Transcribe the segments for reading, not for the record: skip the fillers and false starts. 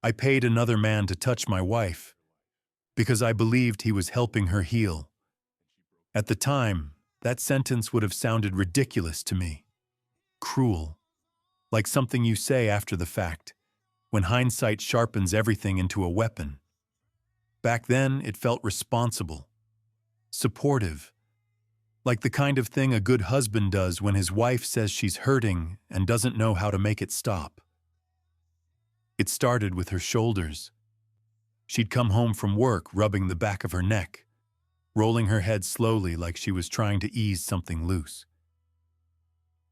I paid another man to touch my wife because I believed he was helping her heal. At the time, that sentence would have sounded ridiculous to me. Cruel. Like something you say after the fact, when hindsight sharpens everything into a weapon. Back then, it felt responsible, supportive, like the kind of thing a good husband does when his wife says she's hurting and doesn't know how to make it stop. It started with her shoulders. She'd come home from work rubbing the back of her neck, rolling her head slowly like she was trying to ease something loose.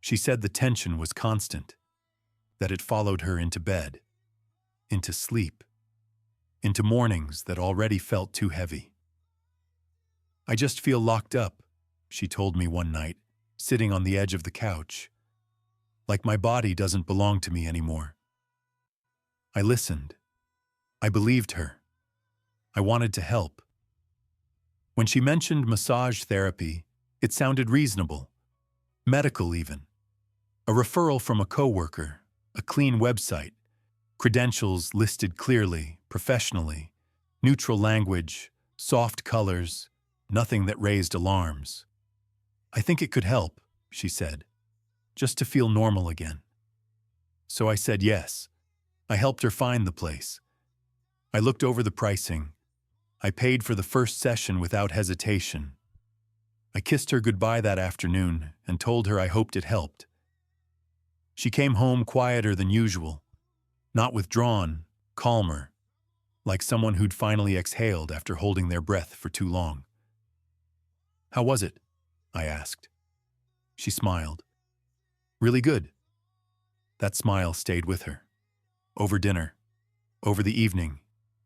She said the tension was constant, that it followed her into bed, into sleep, into mornings that already felt too heavy. "I just feel locked up," she told me one night, sitting on the edge of the couch, "like my body doesn't belong to me anymore." I listened. I believed her. I wanted to help. When she mentioned massage therapy, it sounded reasonable, medical even. A referral from a coworker, a clean website, credentials listed clearly, professionally, neutral language, soft colors, nothing that raised alarms. "I think it could help," she said, "just to feel normal again." So I said yes. I helped her find the place. I looked over the pricing. I paid for the first session without hesitation. I kissed her goodbye that afternoon and told her I hoped it helped. She came home quieter than usual, not withdrawn, calmer, like someone who'd finally exhaled after holding their breath for too long. "How was it?" I asked. She smiled. "Really good." That smile stayed with her. Over dinner, over the evening,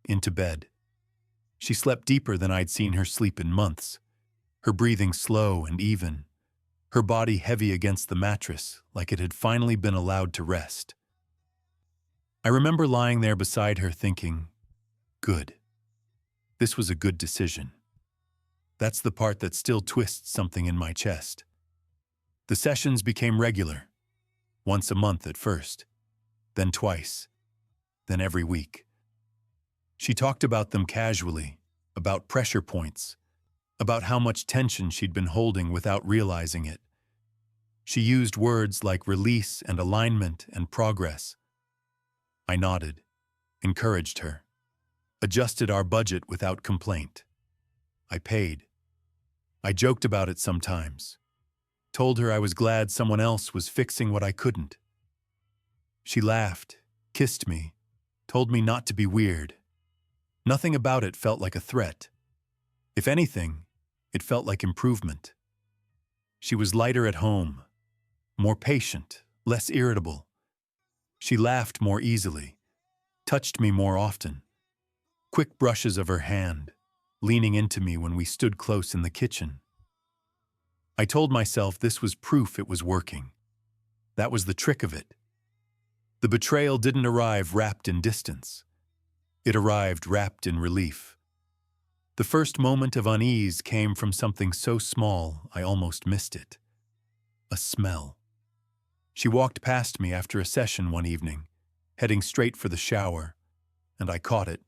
into bed. She slept deeper than I'd seen her sleep in months, her breathing slow and even, her body heavy against the mattress like it had finally been allowed to rest. I remember lying there beside her thinking, good. This was a good decision. That's the part that still twists something in my chest. The sessions became regular, once a month at first, then twice, then every week. She talked about them casually, about pressure points, about how much tension she'd been holding without realizing it. She used words like release and alignment and progress. I nodded, encouraged her, adjusted our budget without complaint. I paid. I joked about it sometimes, told her I was glad someone else was fixing what I couldn't. She laughed, kissed me, told me not to be weird. Nothing about it felt like a threat. If anything, it felt like improvement. She was lighter at home, more patient, less irritable. She laughed more easily, touched me more often. Quick brushes of her hand, leaning into me when we stood close in the kitchen. I told myself this was proof it was working. That was the trick of it. The betrayal didn't arrive wrapped in distance. It arrived wrapped in relief. The first moment of unease came from something so small I almost missed it. A smell. She walked past me after a session one evening, heading straight for the shower, and I caught it.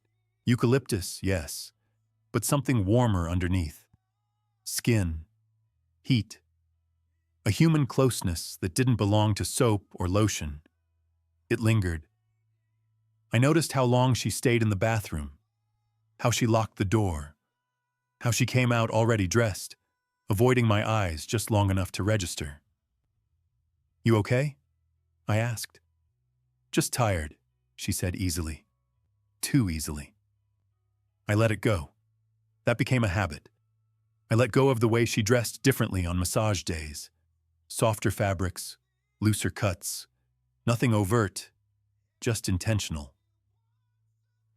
Eucalyptus, yes, but something warmer underneath. Skin. Heat. A human closeness that didn't belong to soap or lotion. It lingered. I noticed how long she stayed in the bathroom, how she locked the door, how she came out already dressed, avoiding my eyes just long enough to register. "You okay?" I asked. "Just tired," she said easily. Too easily. I let it go. That became a habit. I let go of the way she dressed differently on massage days. Softer fabrics, looser cuts, nothing overt, just intentional.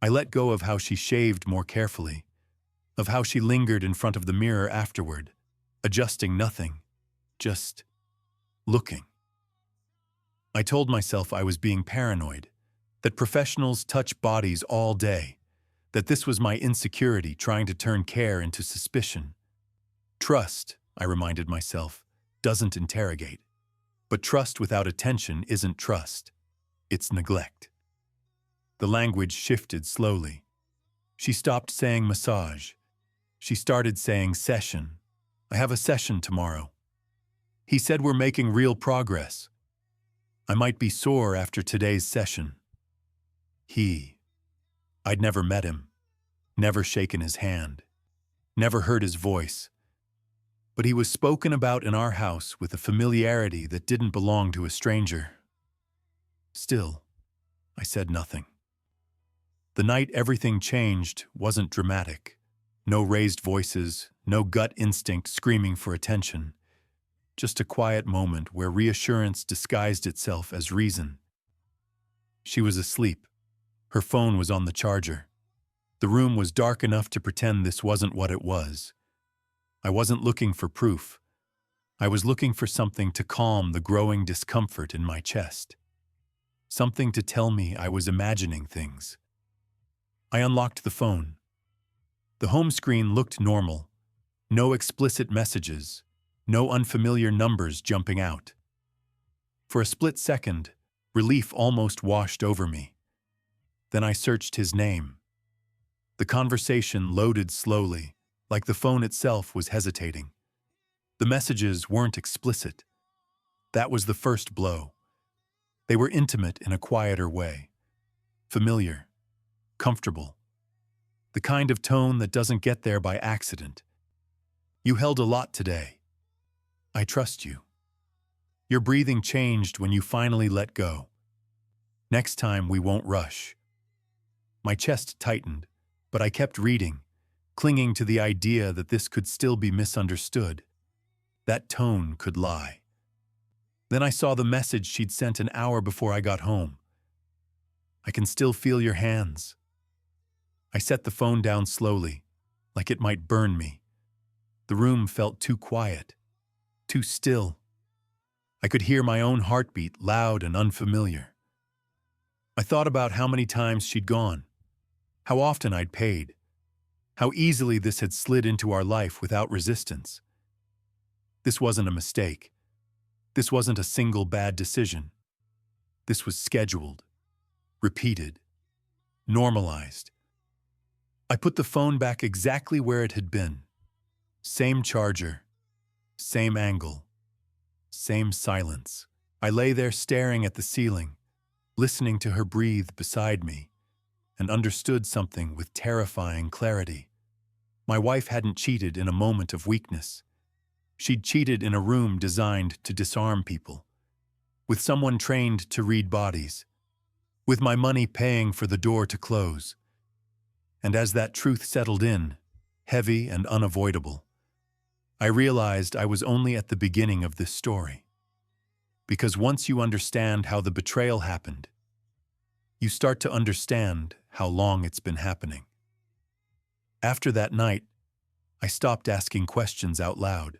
I let go of how she shaved more carefully, of how she lingered in front of the mirror afterward, adjusting nothing, just looking. I told myself I was being paranoid, that professionals touch bodies all day, that this was my insecurity trying to turn care into suspicion. Trust, I reminded myself, doesn't interrogate. But trust without attention isn't trust. It's neglect. The language shifted slowly. She stopped saying massage. She started saying session. I have a session tomorrow. He said we're making real progress. I might be sore after today's session. I'd never met him, never shaken his hand, never heard his voice. But he was spoken about in our house with a familiarity that didn't belong to a stranger. Still, I said nothing. The night everything changed wasn't dramatic. No raised voices, no gut instinct screaming for attention. Just a quiet moment where reassurance disguised itself as reason. She was asleep. Her phone was on the charger. The room was dark enough to pretend this wasn't what it was. I wasn't looking for proof. I was looking for something to calm the growing discomfort in my chest. Something to tell me I was imagining things. I unlocked the phone. The home screen looked normal. No explicit messages. No unfamiliar numbers jumping out. For a split second, relief almost washed over me. Then I searched his name. The conversation loaded slowly, like the phone itself was hesitating. The messages weren't explicit. That was the first blow. They were intimate in a quieter way. Familiar. Comfortable. The kind of tone that doesn't get there by accident. You held a lot today. I trust you. Your breathing changed when you finally let go. Next time we won't rush. My chest tightened, but I kept reading, clinging to the idea that this could still be misunderstood. That tone could lie. Then I saw the message she'd sent an hour before I got home. I can still feel your hands. I set the phone down slowly, like it might burn me. The room felt too quiet, too still. I could hear my own heartbeat, loud and unfamiliar. I thought about how many times she'd gone, how often I'd paid, how easily this had slid into our life without resistance. This wasn't a mistake. This wasn't a single bad decision. This was scheduled, repeated, normalized. I put the phone back exactly where it had been. Same charger, same angle, same silence. I lay there staring at the ceiling, listening to her breathe beside me, and understood something with terrifying clarity. My wife hadn't cheated in a moment of weakness. She'd cheated in a room designed to disarm people, with someone trained to read bodies, with my money paying for the door to close. And as that truth settled in, heavy and unavoidable, I realized I was only at the beginning of this story. Because once you understand how the betrayal happened, you start to understand how long it's been happening. After that night, I stopped asking questions out loud.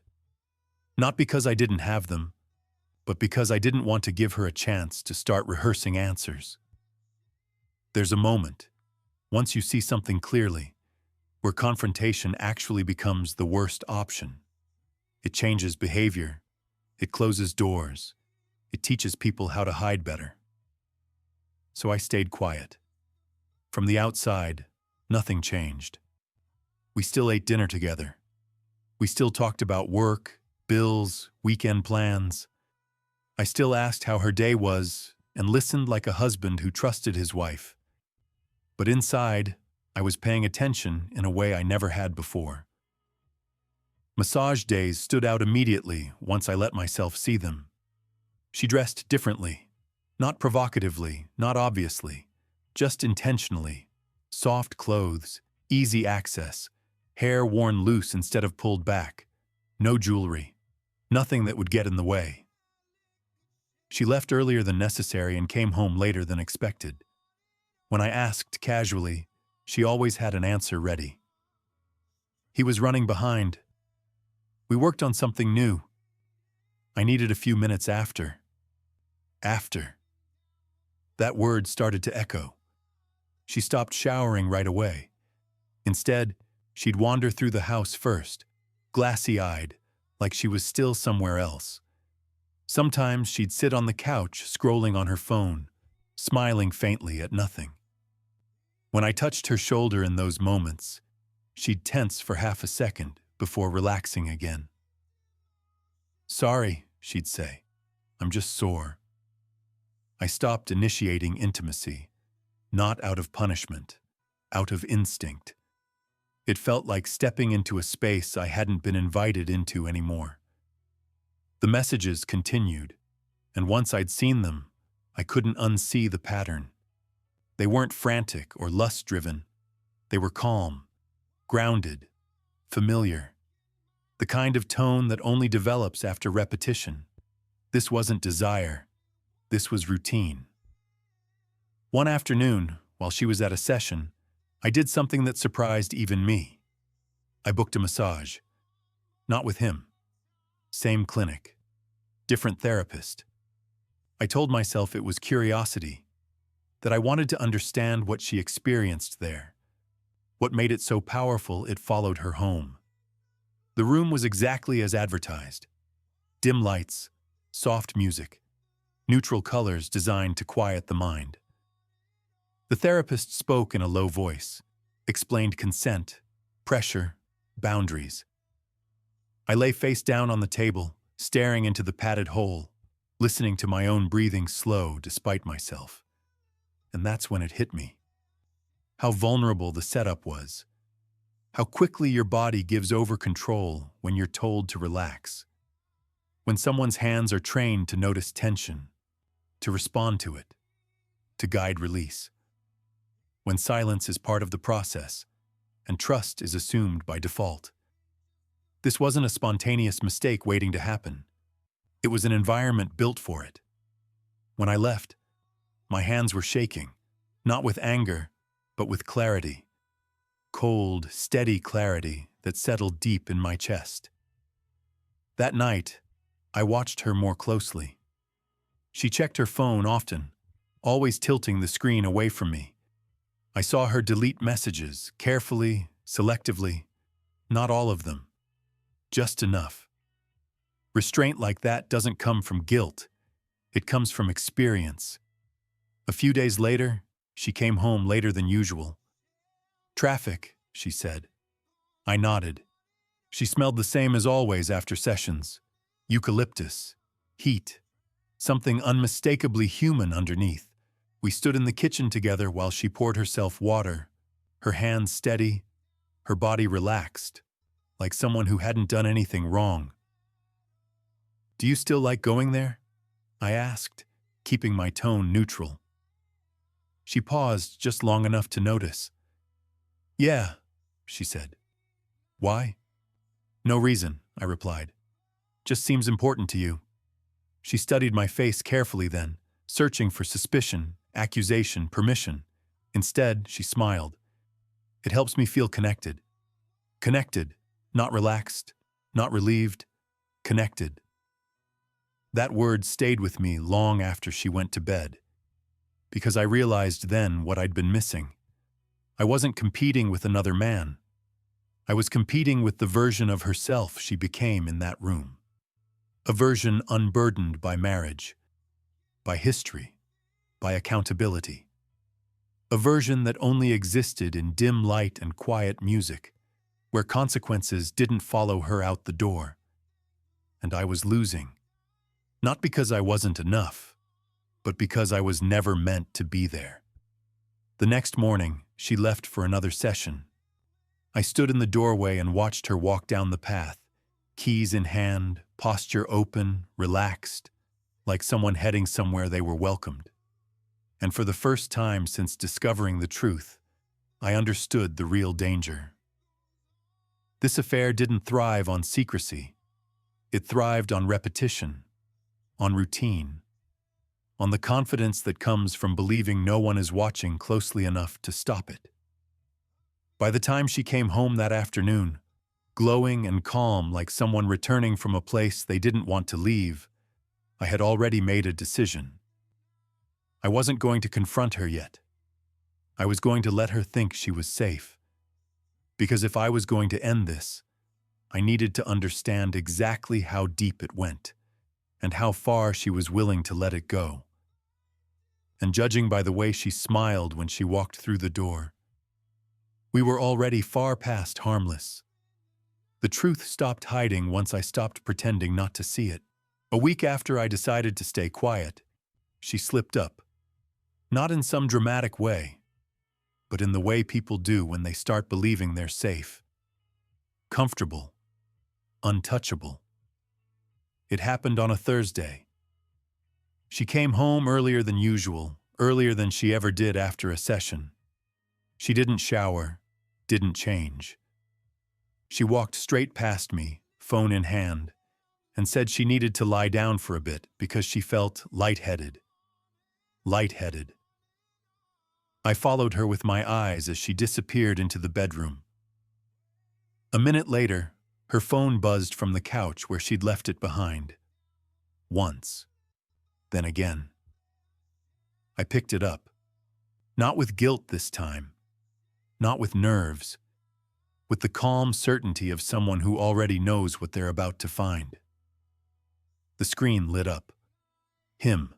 Not because I didn't have them, but because I didn't want to give her a chance to start rehearsing answers. There's a moment, once you see something clearly, where confrontation actually becomes the worst option. It changes behavior, it closes doors, it teaches people how to hide better. So I stayed quiet. From the outside, nothing changed. We still ate dinner together. We still talked about work, bills, weekend plans. I still asked how her day was and listened like a husband who trusted his wife. But inside, I was paying attention in a way I never had before. Massage days stood out immediately once I let myself see them. She dressed differently, not provocatively, not obviously, just intentionally. Soft clothes, easy access, hair worn loose instead of pulled back, no jewelry, nothing that would get in the way. She left earlier than necessary and came home later than expected. When I asked casually, she always had an answer ready. He was running behind. We worked on something new. I needed a few minutes after. After. That word started to echo. She stopped showering right away. Instead, she'd wander through the house first, glassy-eyed, like she was still somewhere else. Sometimes she'd sit on the couch, scrolling on her phone, smiling faintly at nothing. When I touched her shoulder in those moments, she'd tense for half a second before relaxing again. "Sorry," she'd say. "I'm just sore." I stopped initiating intimacy, not out of punishment, out of instinct. It felt like stepping into a space I hadn't been invited into anymore. The messages continued, and once I'd seen them, I couldn't unsee the pattern. They weren't frantic or lust-driven. They were calm, grounded, familiar. The kind of tone that only develops after repetition. This wasn't desire. This was routine. One afternoon, while she was at a session, I did something that surprised even me. I booked a massage. Not with him. Same clinic. Different therapist. I told myself it was curiosity, that I wanted to understand what she experienced there, what made it so powerful it followed her home. The room was exactly as advertised. Dim lights, soft music, neutral colors designed to quiet the mind. The therapist spoke in a low voice, explained consent, pressure, boundaries. I lay face down on the table, staring into the padded hole, listening to my own breathing slow despite myself. And that's when it hit me. How vulnerable the setup was. How quickly your body gives over control when you're told to relax. When someone's hands are trained to notice tension, to respond to it, to guide release. When silence is part of the process, and trust is assumed by default. This wasn't a spontaneous mistake waiting to happen. It was an environment built for it. When I left, my hands were shaking, not with anger, but with clarity. Cold, steady clarity that settled deep in my chest. That night, I watched her more closely. She checked her phone often, always tilting the screen away from me. I saw her delete messages, carefully, selectively, not all of them, just enough. Restraint like that doesn't come from guilt, it comes from experience. A few days later, she came home later than usual. "Traffic," she said. I nodded. She smelled the same as always after sessions. Eucalyptus, heat, something unmistakably human underneath. We stood in the kitchen together while she poured herself water, her hands steady, her body relaxed, like someone who hadn't done anything wrong. "Do you still like going there?" I asked, keeping my tone neutral. She paused just long enough to notice. "Yeah," she said. "Why?" "No reason," I replied. "Just seems important to you." She studied my face carefully then, searching for suspicion, accusation, permission. Instead, she smiled. "It helps me feel connected." Connected, not relaxed, not relieved, connected. That word stayed with me long after she went to bed, because I realized then what I'd been missing. I wasn't competing with another man. I was competing with the version of herself she became in that room. A version unburdened by marriage, by history, by accountability. A version that only existed in dim light and quiet music, where consequences didn't follow her out the door. And I was losing. Not because I wasn't enough, but because I was never meant to be there. The next morning, she left for another session. I stood in the doorway and watched her walk down the path, keys in hand, posture open, relaxed, like someone heading somewhere they were welcomed. And for the first time since discovering the truth, I understood the real danger. This affair didn't thrive on secrecy. It thrived on repetition, on routine, on the confidence that comes from believing no one is watching closely enough to stop it. By the time she came home that afternoon, glowing and calm like someone returning from a place they didn't want to leave, I had already made a decision. I wasn't going to confront her yet. I was going to let her think she was safe. Because if I was going to end this, I needed to understand exactly how deep it went, and how far she was willing to let it go. And judging by the way she smiled when she walked through the door, We were already far past harmless. The truth stopped hiding once I stopped pretending not to see it. A week after I decided to stay quiet, she slipped up. Not in some dramatic way, but in the way people do when they start believing they're safe, comfortable, untouchable. It happened on a Thursday. She came home earlier than usual, earlier than she ever did after a session. She didn't shower, didn't change. She walked straight past me, phone in hand, and said she needed to lie down for a bit because she felt lightheaded. Lightheaded. I followed her with my eyes as she disappeared into the bedroom. A minute later, her phone buzzed from the couch where she'd left it behind. Once. Then again. I picked it up. Not with guilt this time. Not with nerves. With the calm certainty of someone who already knows what they're about to find. The screen lit up. Him.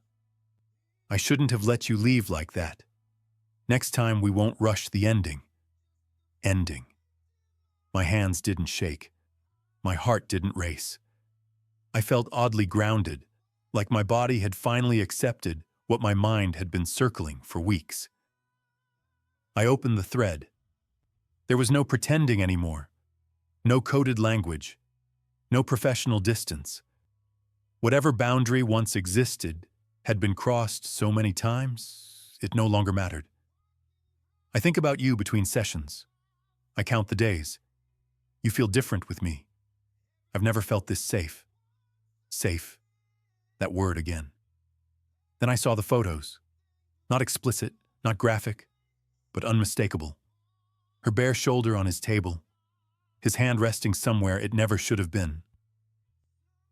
I shouldn't have let you leave like that. Next time we won't rush the ending. Ending. My hands didn't shake. My heart didn't race. I felt oddly grounded, like my body had finally accepted what my mind had been circling for weeks. I opened the thread. There was no pretending anymore. No coded language. No professional distance. Whatever boundary once existed had been crossed so many times, it no longer mattered. I think about you between sessions. I count the days. You feel different with me. I've never felt this safe. Safe. That word again. Then I saw the photos. Not explicit, not graphic, but unmistakable. Her bare shoulder on his table, his hand resting somewhere it never should have been.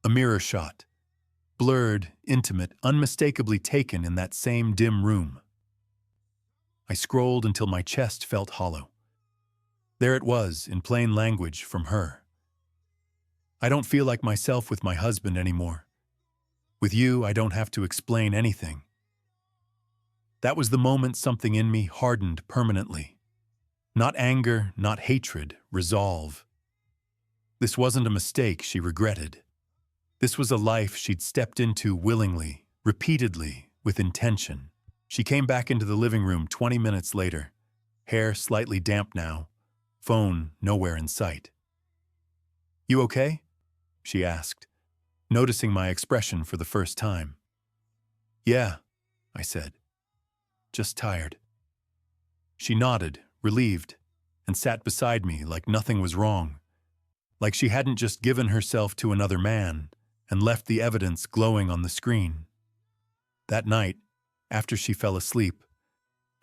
A mirror shot. Blurred, intimate, unmistakably taken in that same dim room. I scrolled until my chest felt hollow. There it was, in plain language, from her. I don't feel like myself with my husband anymore. With you, I don't have to explain anything. That was the moment something in me hardened permanently. Not anger, not hatred, resolve. This wasn't a mistake she regretted. This was a life she'd stepped into willingly, repeatedly, with intention. She came back into the living room 20 minutes later, hair slightly damp now, phone nowhere in sight. "You okay?" she asked, noticing my expression for the first time. "Yeah," I said. "Just tired." She nodded, relieved, and sat beside me like nothing was wrong, like she hadn't just given herself to another man and left the evidence glowing on the screen. That night, after she fell asleep,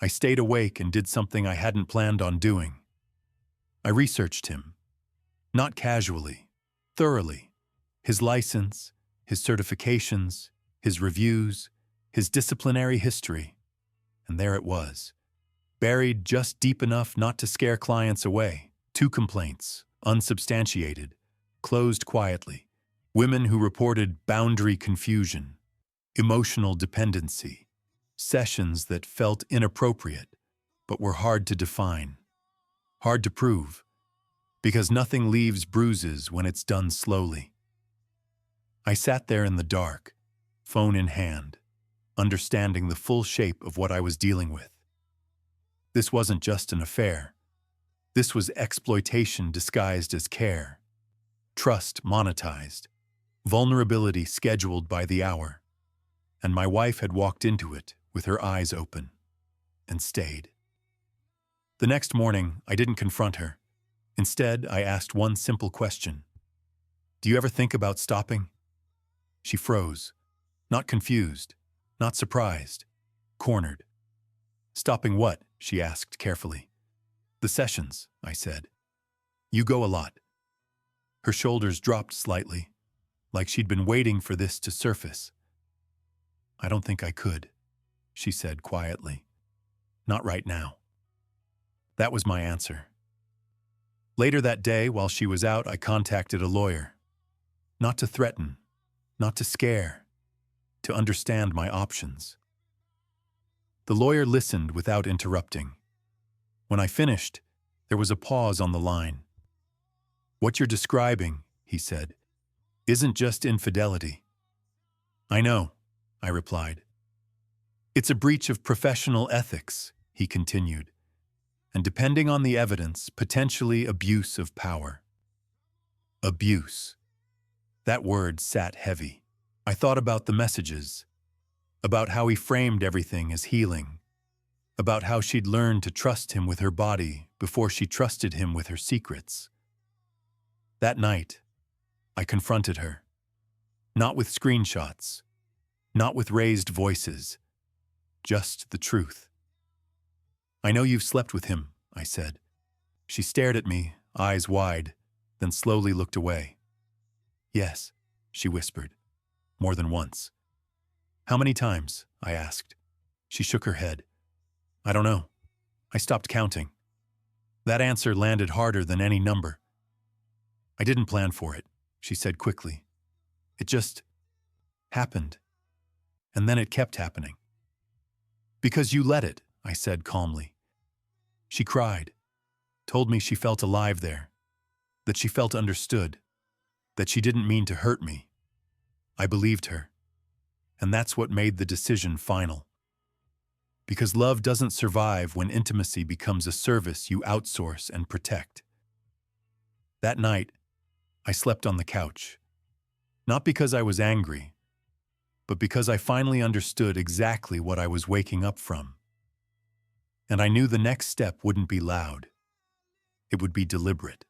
I stayed awake and did something I hadn't planned on doing. I researched him. Not casually, thoroughly. His license, his certifications, his reviews, his disciplinary history. And there it was, buried just deep enough not to scare clients away. 2 complaints, unsubstantiated, closed quietly. Women who reported boundary confusion, emotional dependency, sessions that felt inappropriate but were hard to define, hard to prove, because nothing leaves bruises when it's done slowly. I sat there in the dark, phone in hand, understanding the full shape of what I was dealing with. This wasn't just an affair. This was exploitation disguised as care, trust monetized, vulnerability scheduled by the hour. And my wife had walked into it with her eyes open and stayed. The next morning, I didn't confront her. Instead, I asked one simple question. "Do you ever think about stopping?" She froze, not confused, not surprised, cornered. "Stopping what?" she asked carefully. "The sessions," I said. "You go a lot." Her shoulders dropped slightly, like she'd been waiting for this to surface. "I don't think I could," she said quietly. "Not right now." That was my answer. Later that day, while she was out, I contacted a lawyer. Not to threaten, not to scare, to understand my options. The lawyer listened without interrupting. When I finished, There was a pause on the line. "What you're describing," he said, "isn't just infidelity." "I know," I replied. "It's a breach of professional ethics," he continued, "and depending on the evidence, potentially abuse of power." Abuse. That word sat heavy. I thought about the messages, about how he framed everything as healing, about how she'd learned to trust him with her body before she trusted him with her secrets. That night, I confronted her. Not with screenshots, not with raised voices, just the truth. "I know you've slept with him," I said. She stared at me, eyes wide, then slowly looked away. "Yes," she whispered, "more than once." "How many times?" I asked. She shook her head. "I don't know. I stopped counting." That answer landed harder than any number. "I didn't plan for it," she said quickly. "It just happened. And then it kept happening." "Because you let it," I said calmly. She cried, told me she felt alive there, that she felt understood, that she didn't mean to hurt me. I believed her. And that's what made the decision final. Because love doesn't survive when intimacy becomes a service you outsource and protect. That night, I slept on the couch. Not because I was angry, but because I finally understood exactly what I was waking up from. And I knew the next step wouldn't be loud. It would be deliberate.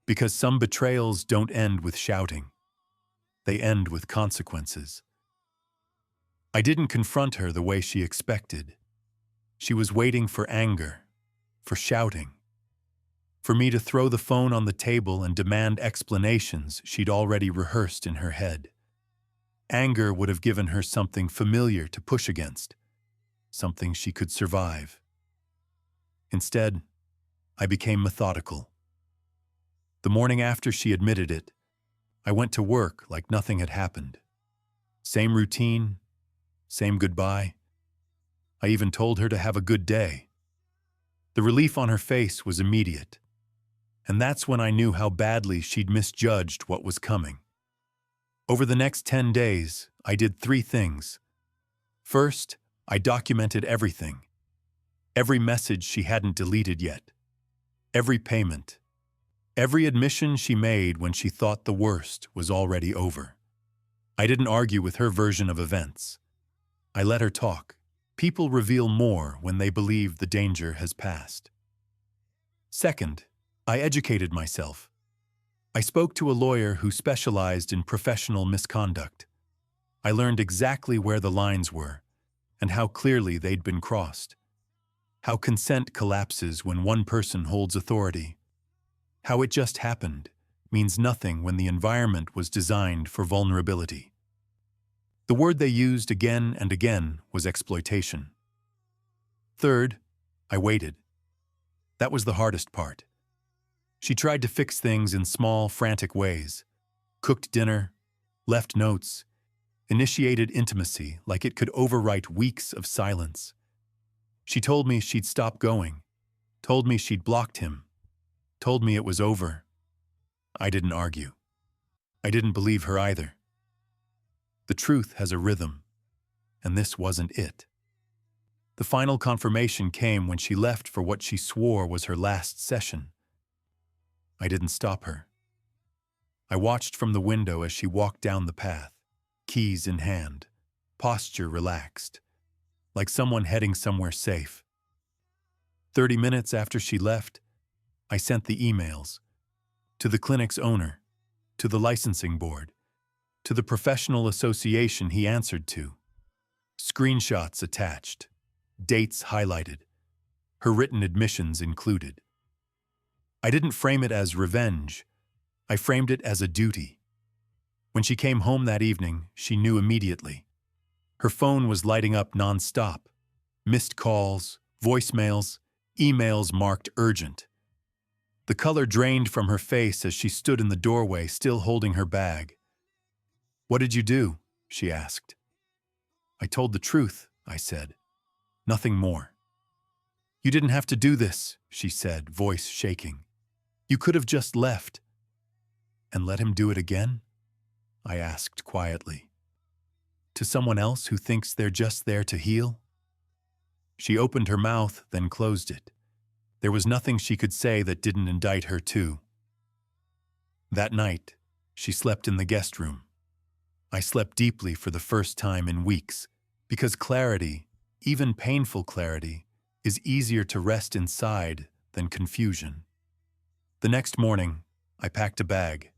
Because some betrayals don't end with shouting. They end with consequences. I didn't confront her the way she expected. She was waiting for anger, for shouting, for me to throw the phone on the table and demand explanations she'd already rehearsed in her head. Anger would have given her something familiar to push against, something she could survive. Instead, I became methodical. The morning after she admitted it, I went to work like nothing had happened. Same routine, same goodbye. I even told her to have a good day. The relief on her face was immediate. And that's when I knew how badly she'd misjudged what was coming. Over the next 10 days, I did 3 things. First, I documented everything. Every message she hadn't deleted yet. Every payment. Every admission she made when she thought the worst was already over. I didn't argue with her version of events. I let her talk. People reveal more when they believe the danger has passed. Second, I educated myself. I spoke to a lawyer who specialized in professional misconduct. I learned exactly where the lines were and how clearly they'd been crossed. How consent collapses when one person holds authority. How it just happened means nothing when the environment was designed for vulnerability. The word they used again and again was exploitation. Third, I waited. That was the hardest part. She tried to fix things in small, frantic ways. Cooked dinner, left notes, initiated intimacy like it could overwrite weeks of silence. She told me she'd stop going, told me she'd blocked him, told me it was over. I didn't argue. I didn't believe her either. The truth has a rhythm, and this wasn't it. The final confirmation came when she left for what she swore was her last session. I didn't stop her. I watched from the window as she walked down the path, keys in hand, posture relaxed, like someone heading somewhere safe. 30 minutes after she left, I sent the emails to the clinic's owner, to the licensing board, to the professional association he answered to. Screenshots attached, dates highlighted, her written admissions included. I didn't frame it as revenge. I framed it as a duty. When she came home that evening, she knew immediately. Her phone was lighting up nonstop. Missed calls, voicemails, emails marked urgent. The color drained from her face as she stood in the doorway, still holding her bag. "What did you do?" she asked. "I told the truth," I said. "Nothing more." You didn't have to do this, she said, voice shaking. You could have just left. And let him do it again? I asked quietly. To someone else who thinks they're just there to heal? She opened her mouth, then closed it. There was nothing she could say that didn't indict her too. That night, she slept in the guest room. I slept deeply for the first time in weeks, because clarity, even painful clarity, is easier to rest inside than confusion. The next morning, I packed a bag.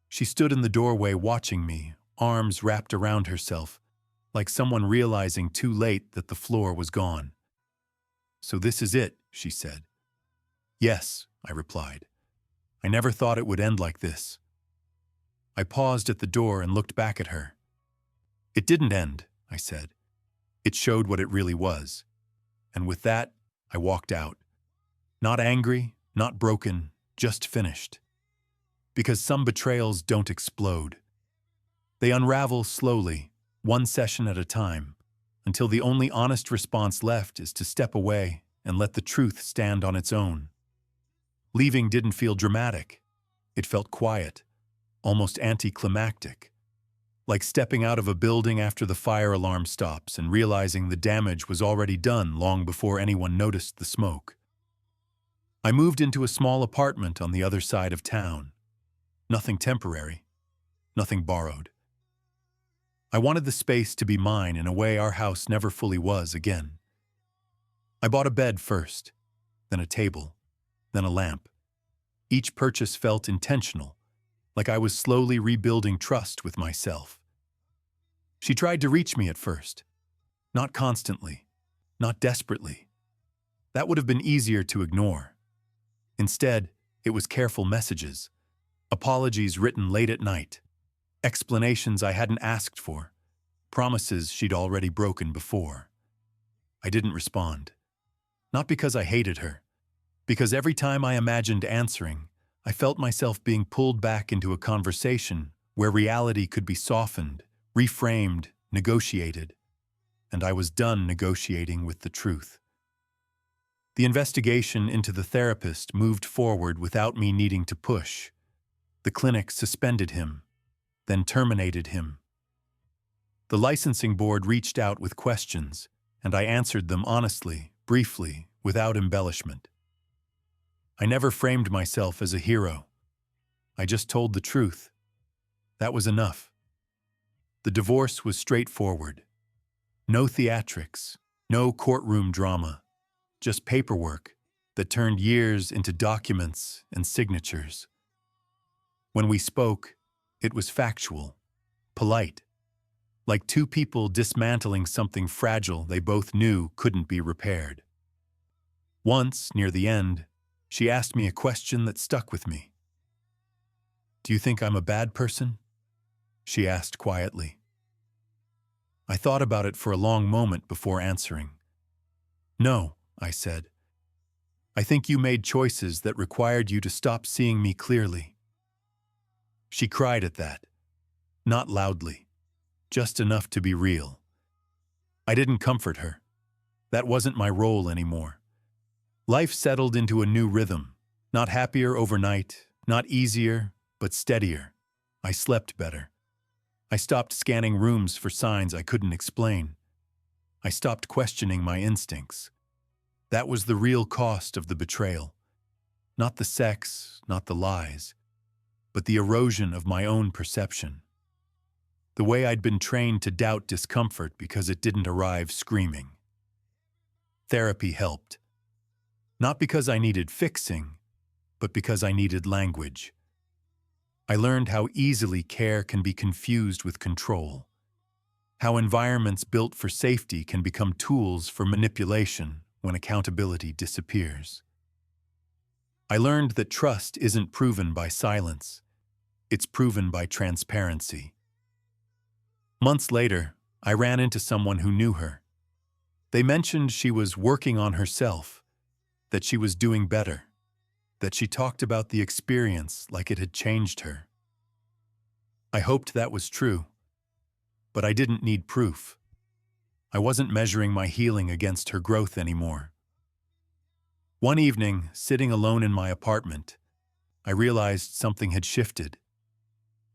She stood in the doorway watching me, arms wrapped around herself, like someone realizing too late that the floor was gone. So this is it, she said. Yes, I replied. I never thought it would end like this. I paused at the door and looked back at her. It didn't end, I said. It showed what it really was. And with that, I walked out. Not angry, not broken, just finished. Because some betrayals don't explode. They unravel slowly, one session at a time, until the only honest response left is to step away and let the truth stand on its own. Leaving didn't feel dramatic. It felt quiet, almost anticlimactic. Like stepping out of a building after the fire alarm stops and realizing the damage was already done long before anyone noticed the smoke. I moved into a small apartment on the other side of town. Nothing temporary, nothing borrowed. I wanted the space to be mine in a way our house never fully was again. I bought a bed first, then a table, then a lamp. Each purchase felt intentional, like I was slowly rebuilding trust with myself. She tried to reach me at first. Not constantly, not desperately. That would have been easier to ignore. Instead, it was careful messages, apologies written late at night, explanations I hadn't asked for, promises she'd already broken before. I didn't respond. Not because I hated her, because every time I imagined answering, I felt myself being pulled back into a conversation where reality could be softened, reframed, negotiated, and I was done negotiating with the truth. The investigation into the therapist moved forward without me needing to push. The clinic suspended him, then terminated him. The licensing board reached out with questions, and I answered them honestly, briefly, without embellishment. I never framed myself as a hero. I just told the truth. That was enough. The divorce was straightforward. No theatrics, no courtroom drama, just paperwork that turned years into documents and signatures. When we spoke, it was factual, polite, like two people dismantling something fragile they both knew couldn't be repaired. Once, near the end, she asked me a question that stuck with me. "Do you think I'm a bad person?" she asked quietly. I thought about it for a long moment before answering. "No," I said. "I think you made choices that required you to stop seeing me clearly." She cried at that. Not loudly, just enough to be real. I didn't comfort her. That wasn't my role anymore. Life settled into a new rhythm, not happier overnight, not easier, but steadier. I slept better. I stopped scanning rooms for signs I couldn't explain. I stopped questioning my instincts. That was the real cost of the betrayal. Not the sex, not the lies, but the erosion of my own perception. The way I'd been trained to doubt discomfort because it didn't arrive screaming. Therapy helped. Not because I needed fixing, but because I needed language. I learned how easily care can be confused with control. How environments built for safety can become tools for manipulation when accountability disappears. I learned that trust isn't proven by silence. It's proven by transparency. Months later, I ran into someone who knew her. They mentioned she was working on herself, that she was doing better, that she talked about the experience like it had changed her. I hoped that was true, but I didn't need proof. I wasn't measuring my healing against her growth anymore. One evening, sitting alone in my apartment, I realized something had shifted.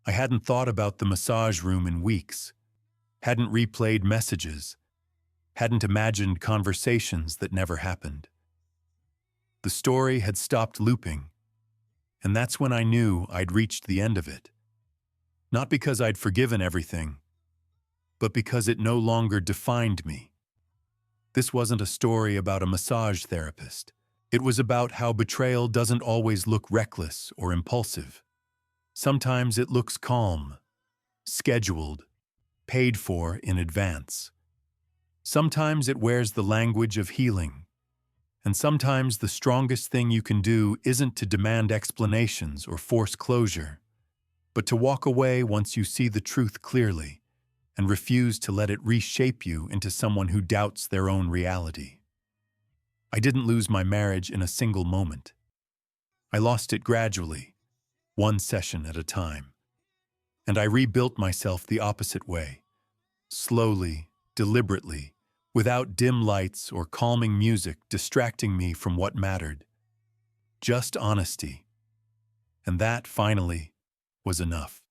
I hadn't thought about the massage room in weeks, hadn't replayed messages, hadn't imagined conversations that never happened. The story had stopped looping, and that's when I knew I'd reached the end of it. Not because I'd forgiven everything, but because it no longer defined me. This wasn't a story about a massage therapist. It was about how betrayal doesn't always look reckless or impulsive. Sometimes it looks calm, scheduled, paid for in advance. Sometimes it wears the language of healing. And sometimes the strongest thing you can do isn't to demand explanations or force closure, but to walk away once you see the truth clearly and refuse to let it reshape you into someone who doubts their own reality. I didn't lose my marriage in a single moment. I lost it gradually, one session at a time. And I rebuilt myself the opposite way, slowly, deliberately, without dim lights or calming music distracting me from what mattered. Just honesty. And that, finally, was enough.